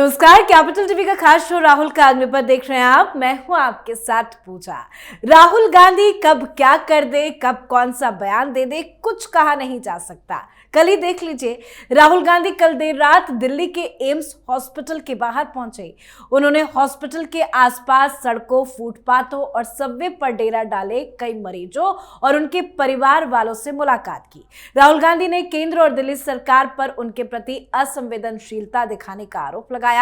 नमस्कार, capital TV का खास शो राहुल का अग्निपथ देख रहे हैं आप। मैं हूं आपके साथ पूजा। राहुल गांधी कब क्या कर दे, कब कौन सा बयान दे दे, कुछ कहा नहीं जा सकता। कल ही देख लीजिए, राहुल गांधी कल देर रात दिल्ली के एम्स हॉस्पिटल के बाहर पहुंचे। उन्होंने हॉस्पिटल के आसपास सड़कों, फुटपाथों और सबवे पर डेरा डाले कई मरीजों और उनके परिवार वालों से मुलाकात की। राहुल गांधी ने केंद्र और दिल्ली सरकार पर उनके प्रति असंवेदनशीलता दिखाने का आरोप लगाया।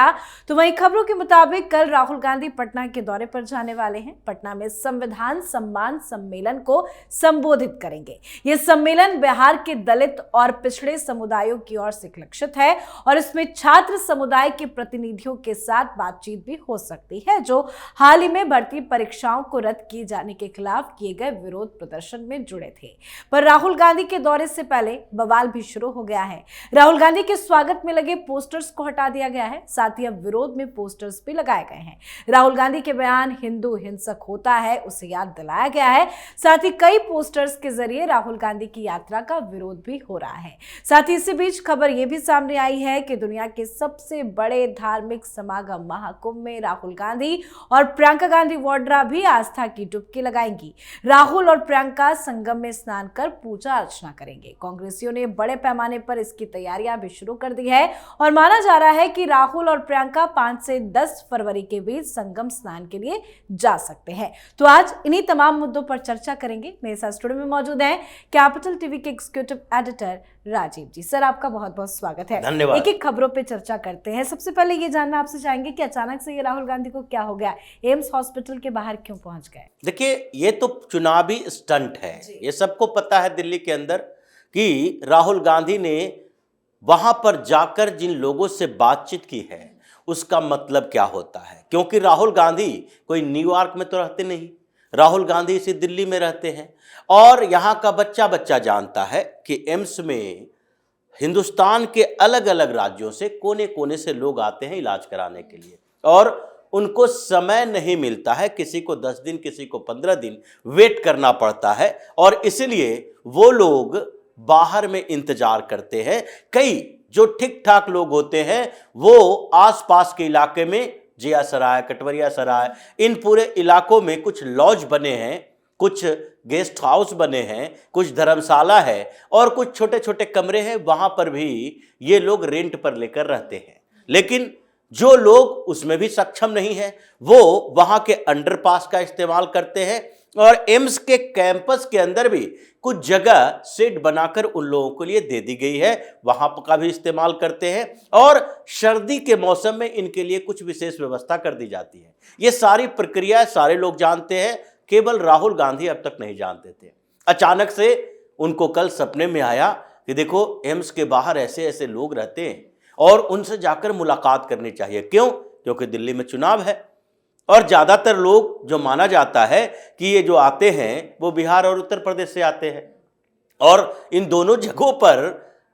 तो वहीं खबरों के मुताबिक कल राहुल गांधी पटना के दौरे पर जाने वाले हैं। पटना में संविधान सम्मान सम्मेलन को संबोधित करेंगे। यह सम्मेलन बिहार के दलित और पिछड़े समुदायों की ओर से लक्षित है और इसमें छात्र समुदाय के प्रतिनिधियों के साथ बातचीत भी हो सकती है, जो हाल ही में भर्ती परीक्षाओं को रद्द किए जाने के खिलाफ किए गए विरोध प्रदर्शन में जुड़े थे। पर राहुल गांधी के दौरे से पहले बवाल भी शुरू हो गया है। राहुल गांधी के स्वागत में लगे पोस्टर्स को हटा दिया गया है, साथ ही अब विरोध में पोस्टर्स भी लगाए गए हैं। राहुल गांधी के बयान हिंदू हिंसक होता है उसे याद दिलाया गया है। साथ ही कई पोस्टर्स के जरिए राहुल गांधी की यात्रा का विरोध भी हो रहा है। साथ ही इसी बीच खबर यह भी सामने आई है कि दुनिया के सबसे बड़े धार्मिक समागम महाकुंभ में राहुल गांधी और प्रियंका गांधी वाड्रा भी आस्था की डुबकी लगाएंगी। राहुल और प्रियंका संगम में स्नान कर पूजा अर्चना करेंगे। कांग्रेसियों ने बड़े पैमाने पर इसकी तैयारियां भी शुरू कर दी है और माना जा रहा है कि राहुल और प्रियंका 5 से 10 फरवरी के बीच संगम स्नान के लिए जा सकते हैं। तो आज इन्हीं तमाम मुद्दों पर चर्चा करेंगे। मेरे साथ स्टूडियो में मौजूद हैं कैपिटल टीवी के एग्जीक्यूटिव एडिटर राजीव जी। सर, आपका बहुत बहुत स्वागत है। धन्यवाद। एक एक खबरों पे चर्चा करते हैं। सबसे पहले ये जानना आपसे चाहेंगे कि अचानक से ये राहुल गांधी को क्या हो गया, एम्स हॉस्पिटल के बाहर क्यों पहुंच गए? देखिए, ये तो चुनावी स्टंट है। ये सबको पता है दिल्ली के अंदर कि राहुल गांधी ने वहां पर जाकर जिन लोगों से बातचीत की है उसका मतलब क्या होता है, क्योंकि राहुल गांधी कोई न्यूयॉर्क में तो रहते नहीं। राहुल गांधी इसी दिल्ली में रहते हैं और यहाँ का बच्चा बच्चा जानता है कि एम्स में हिंदुस्तान के अलग अलग राज्यों से कोने कोने से लोग आते हैं इलाज कराने के लिए और उनको समय नहीं मिलता है। किसी को 10 दिन, किसी को 15 दिन वेट करना पड़ता है और इसलिए वो लोग बाहर में इंतजार करते हैं। कई जो ठीक ठाक लोग होते हैं वो आसपास के इलाके में, जिया सराय, कटवरिया सराय, इन पूरे इलाकों में कुछ लॉज बने हैं, कुछ गेस्ट हाउस बने हैं, कुछ धर्मशाला है और कुछ छोटे छोटे कमरे हैं। वहां पर भी ये लोग रेंट पर लेकर रहते हैं। लेकिन जो लोग उसमें भी सक्षम नहीं है वो वहां के अंडरपास का इस्तेमाल करते हैं और एम्स के कैंपस के अंदर भी कुछ जगह शेड बनाकर उन लोगों के लिए दे दी गई है, वहां का भी इस्तेमाल करते हैं और सर्दी के मौसम में इनके लिए कुछ विशेष व्यवस्था कर दी जाती है। ये सारी प्रक्रिया सारे लोग जानते हैं, केवल राहुल गांधी अब तक नहीं जानते थे। अचानक से उनको कल सपने में आया कि देखो एम्स के बाहर ऐसे ऐसे लोग रहते हैं और उनसे जाकर मुलाकात करनी चाहिए। क्यों? क्योंकि दिल्ली में चुनाव है और ज़्यादातर लोग जो माना जाता है कि ये जो आते हैं वो बिहार और उत्तर प्रदेश से आते हैं और इन दोनों जगहों पर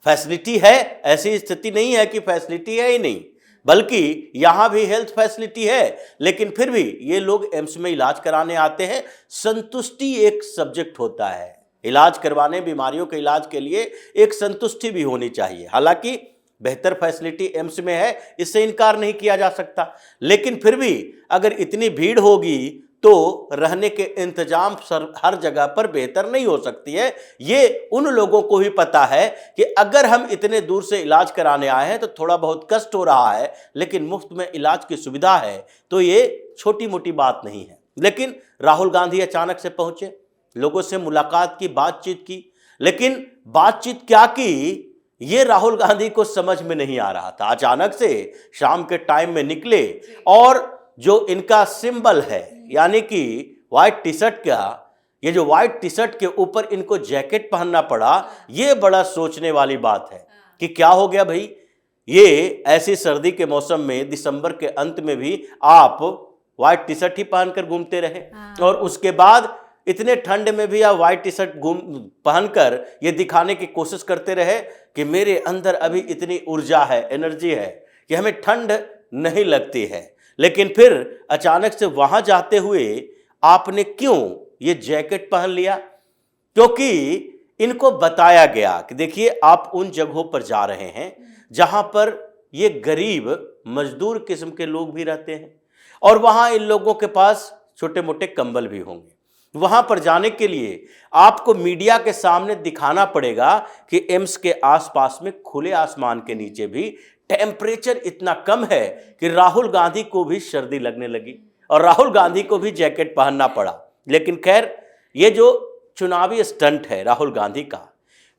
फैसिलिटी है। ऐसी स्थिति नहीं है कि फैसिलिटी है ही नहीं, बल्कि यहाँ भी हेल्थ फैसिलिटी है, लेकिन फिर भी ये लोग एम्स में इलाज कराने आते हैं। संतुष्टि एक सब्जेक्ट होता है। इलाज करवाने, बीमारियों के इलाज के लिए एक संतुष्टि भी होनी चाहिए। हालांकि बेहतर फैसिलिटी एम्स में है, इससे इनकार नहीं किया जा सकता, लेकिन फिर भी अगर इतनी भीड़ होगी तो रहने के इंतजाम हर जगह पर बेहतर नहीं हो सकती है। ये उन लोगों को भी पता है कि अगर हम इतने दूर से इलाज कराने आए हैं तो थोड़ा बहुत कष्ट हो रहा है, लेकिन मुफ्त में इलाज की सुविधा है तो ये छोटी मोटी बात नहीं है। लेकिन राहुल गांधी अचानक से पहुंचे, लोगों से मुलाकात की, बातचीत की, लेकिन बातचीत क्या की ये राहुल गांधी को समझ में नहीं आ रहा था। अचानक से शाम के टाइम में निकले और जो इनका सिंबल है यानी कि व्हाइट टी शर्ट का, ये जो व्हाइट टी शर्ट के ऊपर इनको जैकेट पहनना पड़ा, ये बड़ा सोचने वाली बात है कि क्या हो गया भाई। ये ऐसी सर्दी के मौसम में, दिसंबर के अंत में भी आप व्हाइट टी शर्ट ही पहनकर घूमते रहे और उसके बाद इतने ठंड में भी आप व्हाइट टी शर्ट पहनकर ये दिखाने की कोशिश करते रहे कि मेरे अंदर अभी इतनी ऊर्जा है, एनर्जी है कि हमें ठंड नहीं लगती है। लेकिन फिर अचानक से वहां जाते हुए आपने क्यों ये जैकेट पहन लिया? क्योंकि इनको बताया गया कि देखिए आप उन जगहों पर जा रहे हैं जहां पर ये गरीब मजदूर किस्म के लोग भी रहते हैं और वहाँ इन लोगों के पास छोटे मोटे कंबल भी होंगे। वहाँ पर जाने के लिए आपको मीडिया के सामने दिखाना पड़ेगा कि एम्स के आसपास में खुले आसमान के नीचे भी टेम्परेचर इतना कम है कि राहुल गांधी को भी सर्दी लगने लगी और राहुल गांधी को भी जैकेट पहनना पड़ा। लेकिन खैर, ये जो चुनावी स्टंट है राहुल गांधी का,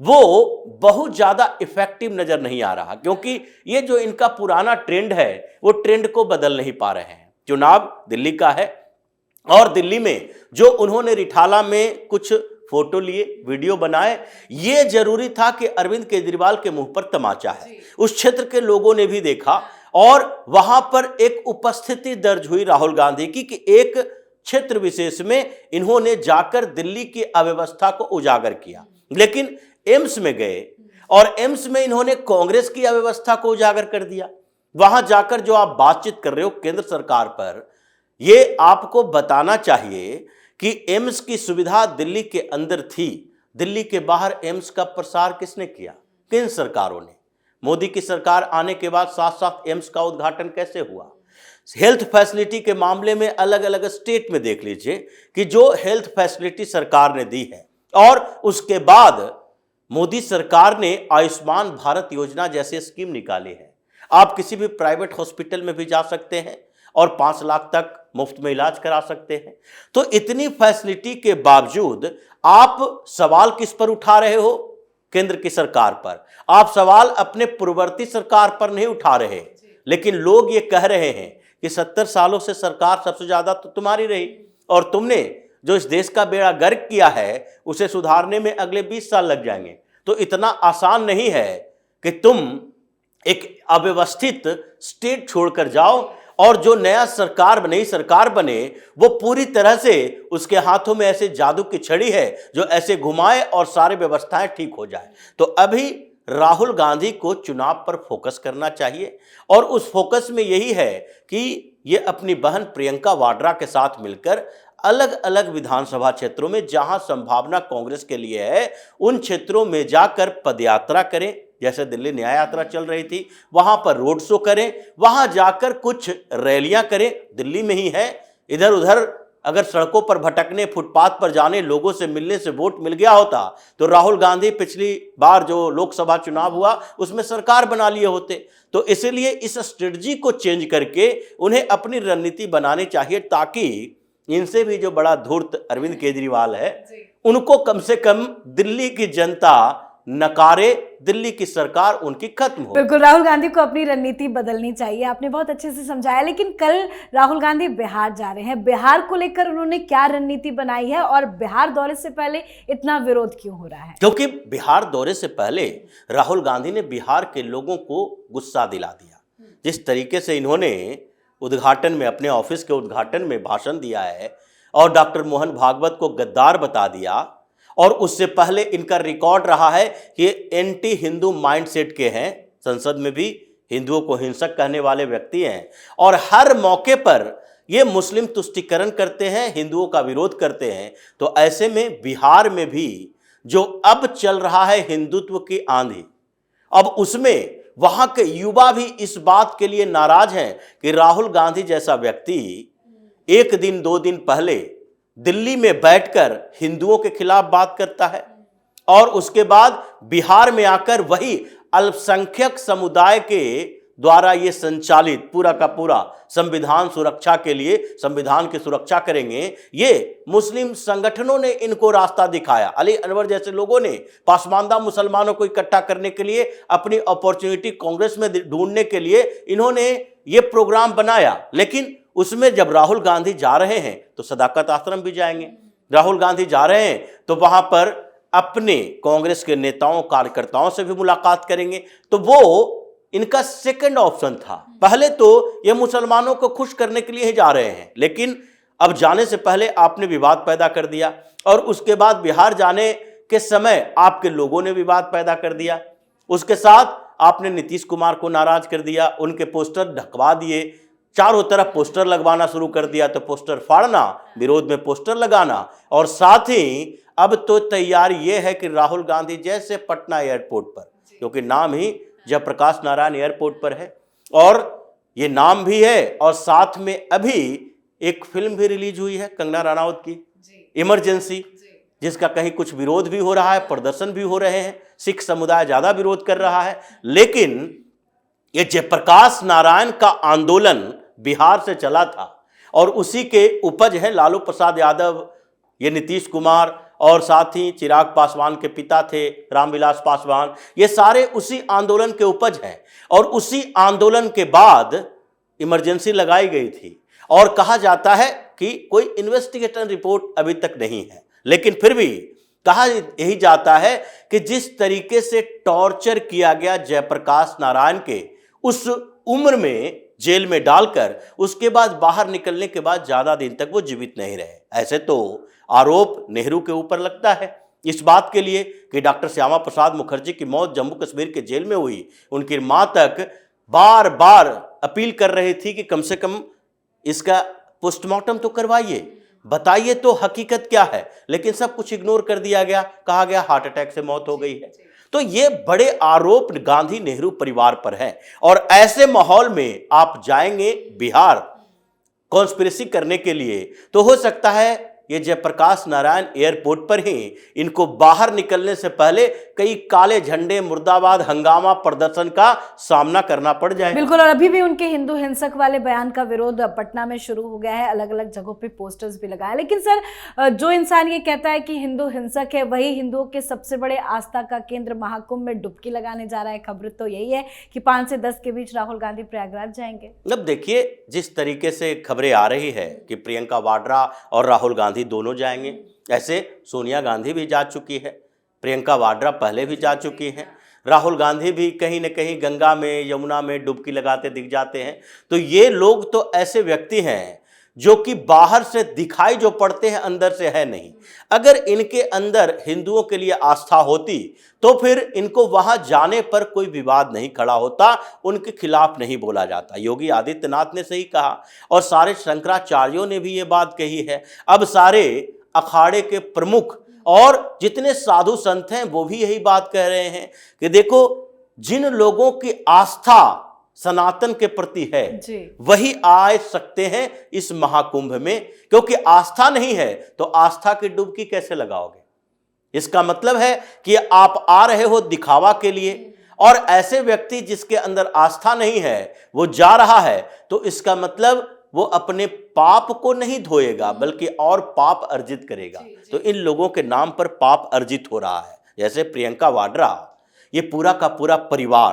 वो बहुत ज़्यादा इफेक्टिव नज़र नहीं आ रहा, क्योंकि ये जो इनका पुराना ट्रेंड है वो ट्रेंड को बदल नहीं पा रहे हैं। चुनाव दिल्ली का है और दिल्ली में जो उन्होंने रिठाला में कुछ फोटो लिए, वीडियो बनाए, ये जरूरी था कि अरविंद केजरीवाल के मुंह पर तमाचा है। उस क्षेत्र के लोगों ने भी देखा और वहां पर एक उपस्थिति दर्ज हुई राहुल गांधी की कि एक क्षेत्र विशेष में इन्होंने जाकर दिल्ली की अव्यवस्था को उजागर किया। लेकिन एम्स में गए और एम्स में इन्होंने कांग्रेस की अव्यवस्था को उजागर कर दिया। वहां जाकर जो आप बातचीत कर रहे हो केंद्र सरकार पर, ये आपको बताना चाहिए कि एम्स की सुविधा दिल्ली के अंदर थी, दिल्ली के बाहर एम्स का प्रसार किसने किया? किन सरकारों ने? मोदी की सरकार आने के बाद साथ साथ एम्स का उद्घाटन कैसे हुआ? हेल्थ फैसिलिटी के मामले में अलग अलग स्टेट में देख लीजिए कि जो हेल्थ फैसिलिटी सरकार ने दी है, और उसके बाद मोदी सरकार ने आयुष्मान भारत योजना जैसे स्कीम निकाली है। आप किसी भी प्राइवेट हॉस्पिटल में भी जा सकते हैं और 5 लाख तक मुफ्त में इलाज करा सकते हैं। तो इतनी फैसिलिटी के बावजूद आप सवाल किस पर उठा रहे हो? केंद्र की सरकार पर। आप सवाल अपने पूर्ववर्ती सरकार पर नहीं उठा रहे, लेकिन लोग ये कह रहे हैं कि 70 सालों से सरकार सबसे ज्यादा तो तुम्हारी रही और तुमने जो इस देश का बेड़ा गर्क किया है उसे सुधारने में अगले 20 साल लग जाएंगे। तो इतना आसान नहीं है कि तुम एक अव्यवस्थित स्टेट छोड़कर जाओ और जो नई सरकार बने वो पूरी तरह से उसके हाथों में ऐसे जादू की छड़ी है जो ऐसे घुमाए और सारी व्यवस्थाएं ठीक हो जाए। तो अभी राहुल गांधी को चुनाव पर फोकस करना चाहिए और उस फोकस में यही है कि ये अपनी बहन प्रियंका वाड्रा के साथ मिलकर अलग अलग विधानसभा क्षेत्रों में जहां संभावना कांग्रेस के लिए है उन क्षेत्रों में जाकर पदयात्रा करें। जैसे दिल्ली न्याय यात्रा चल रही थी, वहां पर रोड शो करें, वहां जाकर कुछ रैलियां करें। दिल्ली में ही है, इधर उधर अगर सड़कों पर भटकने, फुटपाथ पर जाने, लोगों से मिलने से वोट मिल गया होता तो राहुल गांधी पिछली बार जो लोकसभा चुनाव हुआ उसमें सरकार बना लिए होते। तो इसलिए इस स्ट्रेटजी को चेंज करके उन्हें अपनी रणनीति बनानी चाहिए ताकि इनसे भी जो बड़ा धूर्त अरविंद केजरीवाल है उनको कम से कम दिल्ली की जनता नकारे, दिल्ली की सरकार उनकी खत्म हो। बिल्कुल, राहुल गांधी को अपनी रणनीति बदलनी चाहिए, आपने बहुत अच्छे से समझाया। लेकिन कल राहुल गांधी बिहार जा रहे हैं, बिहार को लेकर उन्होंने क्या रणनीति बनाई है और बिहार दौरे से पहले इतना विरोध क्यों हो रहा है? क्योंकि बिहार दौरे से पहले राहुल गांधी ने बिहार के लोगों को गुस्सा दिला दिया। जिस तरीके से इन्होंने उद्घाटन में, अपने ऑफिस के उद्घाटन में भाषण दिया है और डॉक्टर मोहन भागवत को गद्दार बता दिया, और उससे पहले इनका रिकॉर्ड रहा है कि एंटी हिंदू माइंडसेट के हैं, संसद में भी हिंदुओं को हिंसक कहने वाले व्यक्ति हैं और हर मौके पर ये मुस्लिम तुष्टीकरण करते हैं, हिंदुओं का विरोध करते हैं। तो ऐसे में बिहार में भी जो अब चल रहा है हिंदुत्व की आंधी, अब उसमें वहां के युवा भी इस बात के लिए नाराज हैं कि राहुल गांधी जैसा व्यक्ति 1 दिन 2 दिन पहले दिल्ली में बैठकर हिंदुओं के खिलाफ बात करता है और उसके बाद बिहार में आकर वही अल्पसंख्यक समुदाय के द्वारा ये संचालित पूरा का पूरा संविधान सुरक्षा के लिए संविधान की सुरक्षा करेंगे। ये मुस्लिम संगठनों ने इनको रास्ता दिखाया। अली अनवर जैसे लोगों ने पासमानदा मुसलमानों को इकट्ठा करने के लिए, अपनी अपॉर्चुनिटी कांग्रेस में ढूंढने के लिए इन्होंने ये प्रोग्राम बनाया। लेकिन उसमें जब राहुल गांधी जा रहे हैं तो सदाकत आश्रम भी जाएंगे। राहुल गांधी जा रहे हैं तो वहां पर अपने कांग्रेस के नेताओं कार्यकर्ताओं से भी मुलाकात करेंगे। तो वो इनका सेकंड ऑप्शन था। पहले तो ये मुसलमानों को खुश करने के लिए ही जा रहे हैं, लेकिन अब जाने से पहले आपने विवाद पैदा कर दिया और उसके बाद बिहार जाने के समय आपके लोगों ने विवाद पैदा कर दिया। उसके साथ आपने नीतीश कुमार को नाराज कर दिया, उनके पोस्टर ढकवा दिए, चारों तरफ पोस्टर लगवाना शुरू कर दिया। तो पोस्टर फाड़ना, विरोध में पोस्टर लगाना, और साथ ही अब तो तैयारी ये है कि राहुल गांधी जैसे पटना एयरपोर्ट पर, क्योंकि नाम ही जयप्रकाश नारायण एयरपोर्ट पर है, और ये नाम भी है और साथ में अभी एक फिल्म भी रिलीज हुई है कंगना रनावत की, इमरजेंसी, जिसका कहीं कुछ विरोध भी हो रहा है, प्रदर्शन भी हो रहे हैं, सिख समुदाय ज्यादा विरोध कर रहा है। लेकिन ये जयप्रकाश नारायण का आंदोलन बिहार से चला था और उसी के उपज है लालू प्रसाद यादव, ये नीतीश कुमार और साथ ही चिराग पासवान के पिता थे रामविलास पासवान, ये सारे उसी आंदोलन के उपज हैं। और उसी आंदोलन के बाद इमरजेंसी लगाई गई थी और कहा जाता है कि कोई इन्वेस्टिगेशन रिपोर्ट अभी तक नहीं है, लेकिन फिर भी कहा यही जाता है कि जिस तरीके से टॉर्चर किया गया जयप्रकाश नारायण के उस उम्र में जेल में डालकर, उसके बाद बाहर निकलने के बाद ज्यादा दिन तक वो जीवित नहीं रहे। ऐसे तो आरोप नेहरू के ऊपर लगता है इस बात के लिए कि डॉक्टर श्यामा प्रसाद मुखर्जी की मौत जम्मू कश्मीर के जेल में हुई। उनकी मां तक बार बार अपील कर रही थी कि कम से कम इसका पोस्टमार्टम तो करवाइए, बताइए तो हकीकत क्या है, लेकिन सब कुछ इग्नोर कर दिया गया, कहा गया हार्ट अटैक से मौत हो गई है। तो ये बड़े आरोप गांधी नेहरू परिवार पर हैं। और ऐसे माहौल में आप जाएंगे बिहार कॉन्स्पिरेसी करने के लिए, तो हो सकता है ये जयप्रकाश नारायण एयरपोर्ट पर ही इनको बाहर निकलने से पहले कई काले झंडे, मुर्दाबाद, हंगामा, प्रदर्शन का सामना करना पड़ जाए। बिल्कुल। और अभी भी उनके हिंदू हिंसक वाले बयान का विरोध पटना में शुरू हो गया है, अलग अलग जगहों पे पोस्टर्स भी लगाए। लेकिन सर, जो इंसान ये कहता है कि हिंदू हिंसक है, वही हिंदुओं के सबसे बड़े आस्था का केंद्र महाकुंभ में डुबकी लगाने जा रहा है। खबर तो यही है कि 5 से 10 के बीच राहुल गांधी प्रयागराज जाएंगे। अब देखिए जिस तरीके से खबरें आ रही है कि प्रियंका वाड्रा और राहुल गांधी दोनों जाएंगे, ऐसे सोनिया गांधी भी जा चुकी है, प्रियंका वाड्रा पहले भी जा चुकी हैं, राहुल गांधी भी कहीं न कहीं गंगा में, यमुना में डुबकी लगाते दिख जाते हैं। तो ये लोग तो ऐसे व्यक्ति हैं जो कि बाहर से दिखाई जो पड़ते हैं, अंदर से है नहीं। अगर इनके अंदर हिंदुओं के लिए आस्था होती तो फिर इनको वहां जाने पर कोई विवाद नहीं खड़ा होता, उनके खिलाफ नहीं बोला जाता। योगी आदित्यनाथ ने सही कहा और सारे शंकराचार्यों ने भी ये बात कही है। अब सारे अखाड़े के प्रमुख और जितने साधु संत हैं वो भी यही बात कह रहे हैं कि देखो, जिन लोगों की आस्था सनातन के प्रति है वही आ सकते हैं इस महाकुंभ में, क्योंकि आस्था नहीं है तो आस्था की डुबकी कैसे लगाओगे। इसका मतलब है कि आप आ रहे हो दिखावा के लिए, और ऐसे व्यक्ति जिसके अंदर आस्था नहीं है वो जा रहा है, तो इसका मतलब वो अपने पाप को नहीं धोएगा बल्कि और पाप अर्जित करेगा। तो इन लोगों के नाम पर पाप अर्जित हो रहा है। जैसे प्रियंका वाड्रा, ये पूरा का पूरा परिवार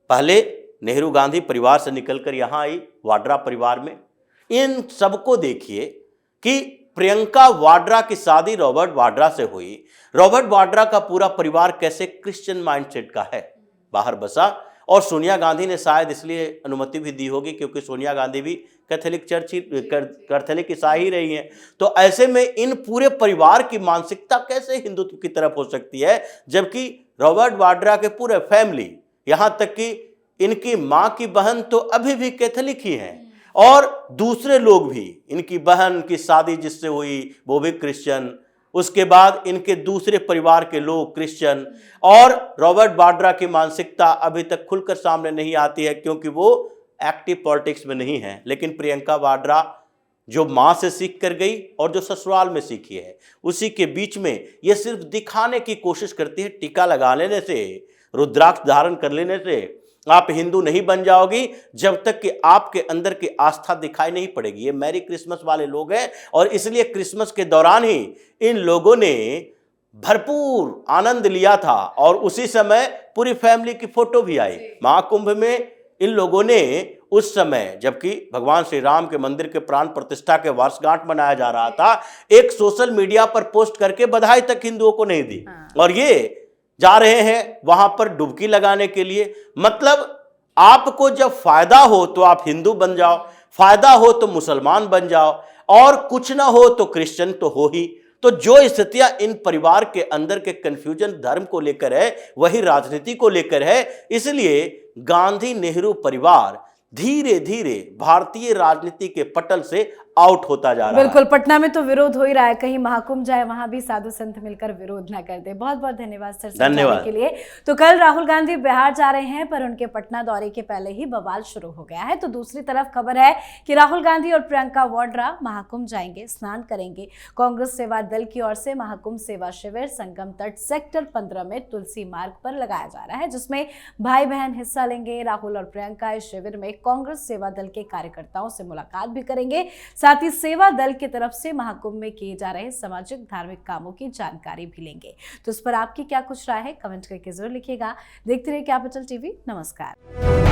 पहले नेहरू गांधी परिवार से निकलकर यहां आई वाड्रा परिवार में। इन सबको देखिए कि प्रियंका वाड्रा की शादी रॉबर्ट वाड्रा से हुई। रॉबर्ट वाड्रा का पूरा परिवार कैसे क्रिश्चियन माइंडसेट का है, बाहर बसा। और सोनिया गांधी ने शायद इसलिए अनुमति भी दी होगी क्योंकि सोनिया गांधी भी कैथोलिक ईसाई रही हैं। तो ऐसे में इन पूरे परिवार की मानसिकता कैसे हिंदुत्व की तरफ हो सकती है, जबकि रॉबर्ट वाड्रा के पूरे फैमिली, यहां तक कि इनकी मां की बहन तो अभी भी कैथोलिक ही हैं, और दूसरे लोग भी, इनकी बहन की शादी जिससे हुई वो भी क्रिश्चियन, उसके बाद इनके दूसरे परिवार के लोग क्रिश्चियन। और रॉबर्ट वाड्रा की मानसिकता अभी तक खुलकर सामने नहीं आती है क्योंकि वो एक्टिव पॉलिटिक्स में नहीं है। लेकिन प्रियंका वाड्रा जो मां से सीख कर गई और जो ससुराल में सीखी है, उसी के बीच में ये सिर्फ दिखाने की कोशिश करती है। टीका लगा लेने से, रुद्राक्ष धारण कर लेने से आप हिंदू नहीं बन जाओगी जब तक कि आपके अंदर की आस्था दिखाई नहीं पड़ेगी। ये मैरी क्रिसमस वाले लोग हैं और इसलिए क्रिसमस के दौरान ही इन लोगों ने भरपूर आनंद लिया था और उसी समय पूरी फैमिली की फोटो भी आई महाकुंभ में। इन लोगों ने उस समय, जबकि भगवान श्री राम के मंदिर के प्राण प्रतिष्ठा के वर्षगांठ मनाया जा रहा था, एक सोशल मीडिया पर पोस्ट करके बधाई तक हिंदुओं को नहीं दी, और ये जा रहे हैं वहां पर डुबकी लगाने के लिए। मतलब आपको जब फायदा हो तो आप हिंदू बन जाओ, फायदा हो तो मुसलमान बन जाओ, और कुछ ना हो तो क्रिश्चियन तो हो ही। तो जो स्थितियां इन परिवार के अंदर के कंफ्यूजन धर्म को लेकर है, वही राजनीति को लेकर है। इसलिए गांधी नेहरू परिवार धीरे धीरे भारतीय राजनीति के पटल से आउट होता जा रहा है। बिल्कुल, पटना में तो विरोध हो ही रहा है, कहीं महाकुंभ जाए वहां भी साधु संत मिलकर विरोध ना कर दे। बहुत बहुत धन्यवाद सर समझाने के लिए। तो कल राहुल गांधी बिहार जा रहे हैं, पर उनके पटना दौरे के पहले ही बवाल शुरू हो गया है। तो दूसरी तरफ खबर है कि राहुल गांधी और प्रियंका वाड्रा महाकुंभ जाएंगे, स्नान करेंगे। कांग्रेस सेवा दल की ओर से महाकुंभ सेवा शिविर संगम तट सेक्टर 15 में तुलसी मार्ग पर लगाया जा रहा है, जिसमें भाई बहन हिस्सा लेंगे। राहुल और प्रियंका इस शिविर में कांग्रेस सेवा दल के कार्यकर्ताओं से मुलाकात भी करेंगे, साथ ही सेवा दल की तरफ से महाकुंभ में किए जा रहे सामाजिक धार्मिक कामों की जानकारी भी लेंगे। तो इस पर आपकी क्या कुछ राय है, कमेंट करके जरूर लिखिएगा। देखते रहिए कैपिटल टीवी। नमस्कार।